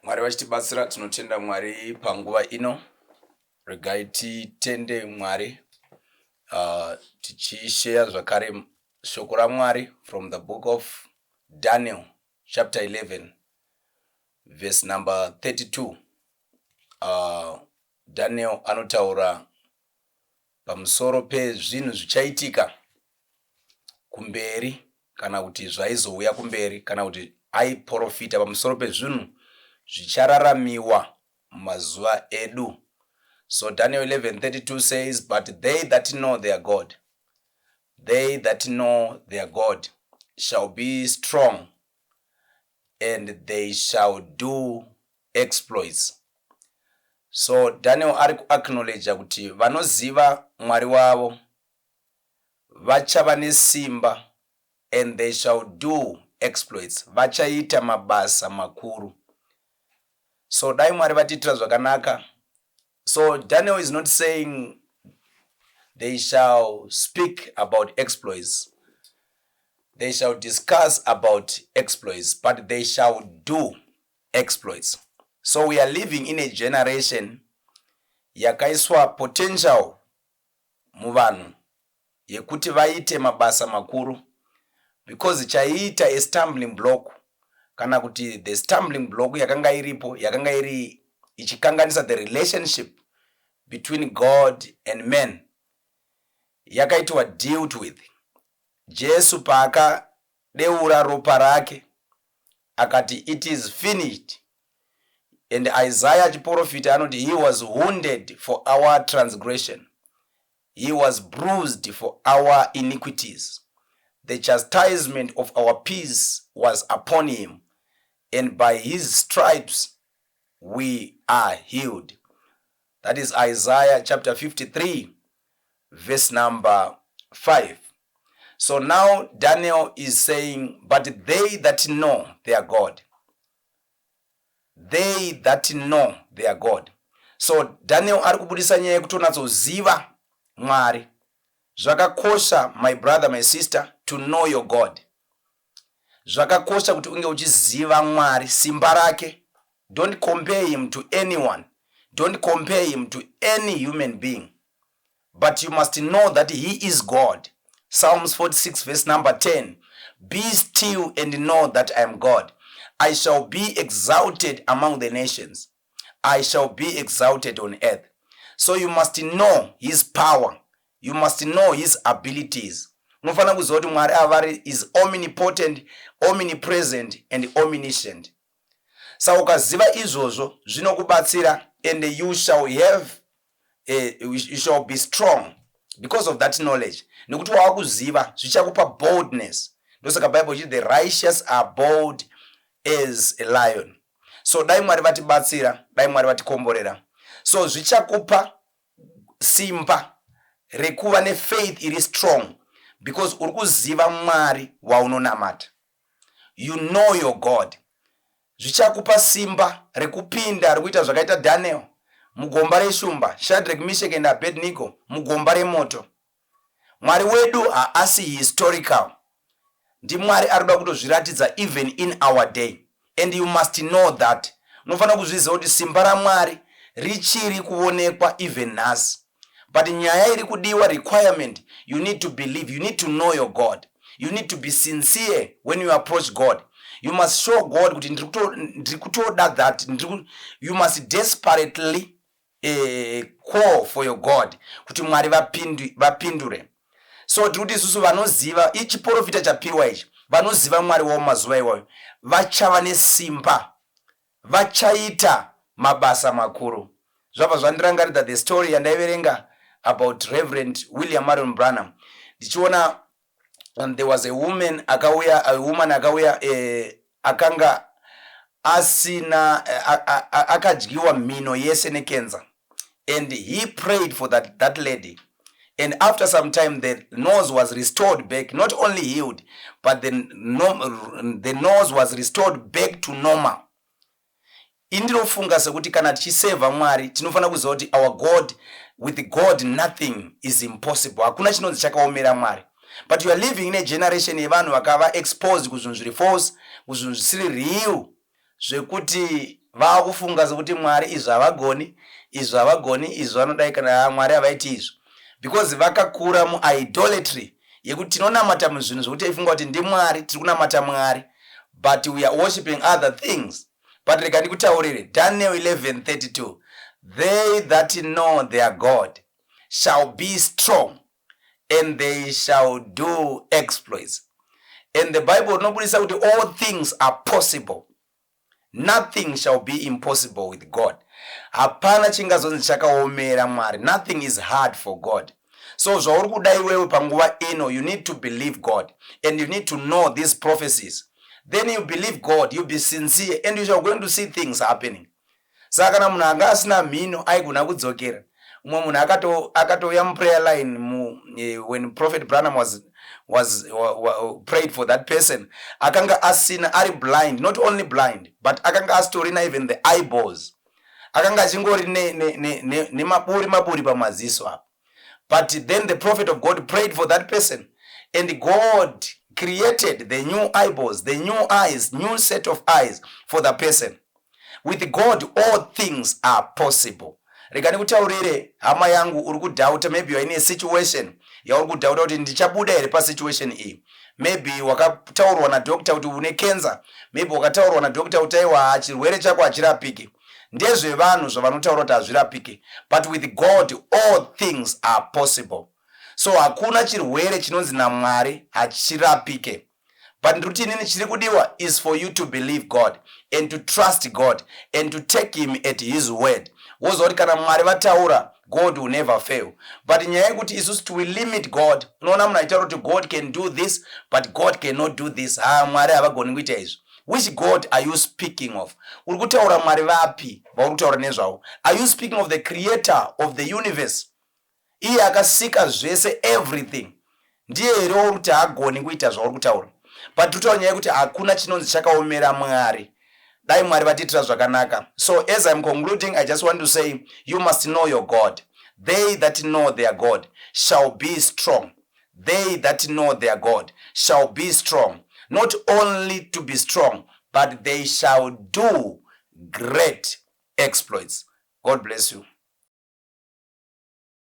Mwari vachitibatsira tinotenda Mwari panguva ino. Regai titende Mwari tichishare zvakare shoko raMwari from the book of Daniel chapter 11 verse number 32. Daniel anotaura pamusoro pezvinhu zvichaitika kumberi kana kuti zvaizouya kumberi kana kuti aiprofita pamusoro pezvinhu zvichararamiwa mazuva edu. So Daniel 11:32 says, but they that know their God, they that know their God shall be strong and they shall do exploits. So Daniel ari kuacknowledge kuti vanoziva Mwari wavo vachava nesimba and they shall do exploits. Vachaita mabasa makuru. So dai Mwari vatitira zvakanaka. So Daniel is not saying they shall speak about exploits. They shall discuss about exploits, but they shall do exploits. So we are living in a generation yakaiswa potential muvanhu yekuti vaite mabasa makuru, because chaiita a stumbling block kana kuti the stumbling block yakanga iripo yakanga iri ichikanganisa the relationship between God and men yakaitwa dealt with. Jesu paakadeura ropa rake akati it is finished, and Isaiah chiprofita anoti he was wounded for our transgression, he was bruised for our iniquities, the chastisement of our peace was upon him, and by his stripes we are healed. That is Isaiah chapter 53 verse number 5. So now Daniel is saying, but they that know their God, they that know their God. So Daniel ari kubudisa nyaya yekuti unatsoziva Mwari. Zvakakosha, my brother, my sister, to know your God. Zvakakosha kuti unge uchiziva Mwari, simba rake. Don't compare him to anyone. Don't compare him to any human being. But you must know that he is God. Psalms 46 verse number 10. Be still and know that I am God. I shall be exalted among the nations. I shall be exalted on earth. So you must know his power. You must know his abilities. Unofana kuziva kuti Mwari avari is omnipotent, omnipresent and omniscient. Saka ukaziva izvozvo zvinokubatsira, and you shall be strong because of that knowledge. Nekuti wakuziva zvichakupa boldness. Ndosaka Bible ichiti the righteous are bold as a lion. So dai Mwari vatibatsira, dai Mwari vatikomborera. So zvichakupa simba rekuva ne faith iri strong, because uri kuziva Mwari waunonamata. You know your God. Zvichakupa simba rekupinda rekuita zvakaita Daniel mugomba reshumba, Shadrach, Meshach and Abednego mugomba remoto. Mwari wedu haasi historical. Ndi Mwari arikuda kutozviratidza even in our day. And you must know that. Unofana kuzviziva kuti simba raMwari richiri kuonekwa even nhasi. But nyaya iri kudiwa requirement, you need to believe, you need to know your God. You need to be sincere when you approach God. You must show God kuti ndiri kutoda that. You must desperately call for your God kuti Mwari vapindure. So tiri kuti isusu vanoziva ichiprofita chapiwa ichi, vanoziva Mwari wavo mazuva iwayo vachava nesimba, vachaita mabasa makuru. Zvabva zvandirangaridza the story yandaiverenga about Reverend William Marion Branham. Ndichiona there was a woman akauya akanga asina akadyiwa mino yese necancer, and he prayed for that lady, and after some time the nose was restored back, not only healed, but the nose was restored back to normal. Indinofunga sekuti kana tichiseva Mwari tinofana kuziva kuti our God, with God nothing is impossible. Hakuna chinonzi chakaomera Mwari. But you are living in a generation yevanhu vakava exposed kuzvinhu zviri false, kuzvinhu zvisiri real, zvekuti vakufunga zvokuti Mwari izvo havagoni, izvo havagoni, izvo vanodai kana Mwari havaiti izvo, because vakakura muidolatry yekuti tinonamata muzvinhu zvokuti taifunga kuti ndimwari, tiri kunamata Mwari, but we are worshiping other things. But rega ndikutaurire Daniel 11:32, they that know their God shall be strong and they shall do exploits. And the Bible nobudisa kuti all things are possible. Nothing shall be impossible with God. Hapana chingazonzi chakaomera Mwari. Nothing is hard for God. So zvauri kuda iwewe panguva ino, you need to believe God and you need to know these prophecies. Then you believe God, you be sincere, and you are going to see things happening. Saka kana munhu anga asina mhino aigona kudzokera. Umwe munhu akatouya muprayer line when Prophet Branham was prayed for that person. Akanga asina ari blind, not only blind, but akanga astorina even the eyeballs. Akanga achingori ne maburi pamaziso apo. But then the prophet of God prayed for that person, and God created the new eyeballs, the new eyes, new set of eyes for the person. With God, all things are possible. Rega ndikutaurire hama yangu, uri kudhauta, maybe you are in a situation yauri kudhauta kuti ndichabuda here pasituation iyi. Maybe wakataurwa nadokta kuti une cancer, maybe wakataurwa nadokta kuti aiwa chirwere chako hachirapiki. Ndezvevanhu zvavanotaura kuti hazvirapiki. But with God, all things are possible. So hakuna chirwere chinonzi naMwari hachirapike. But ndikuti inini chiri kudiwa is for you to believe God and to trust God and to take him at his word. Wozoti kana Mwari vataura, God will never fail. But nyaya yekuti isusu we limit God. Unoona munhu achitaura kuti God can do this, but God cannot do this. Mwari havagoni kuita izvo. Which God are you speaking of? Uri kutaura Mwari vapi vauri kutaura nezvavo? Are you speaking of the creator of the universe? Iye akasika zvese, everything. Ndiye here uri kuti hagoni kuita zvauri kutaura. But tutaura nyaya yekuti hakuna chinonzi chakaomera Mwari. Dai Mwari vatitira zvakanaka. So as I'm concluding, I just want to say, you must know your God. They that know their God shall be strong. They that know their God shall be strong. Not only to be strong, but they shall do great exploits. God bless you.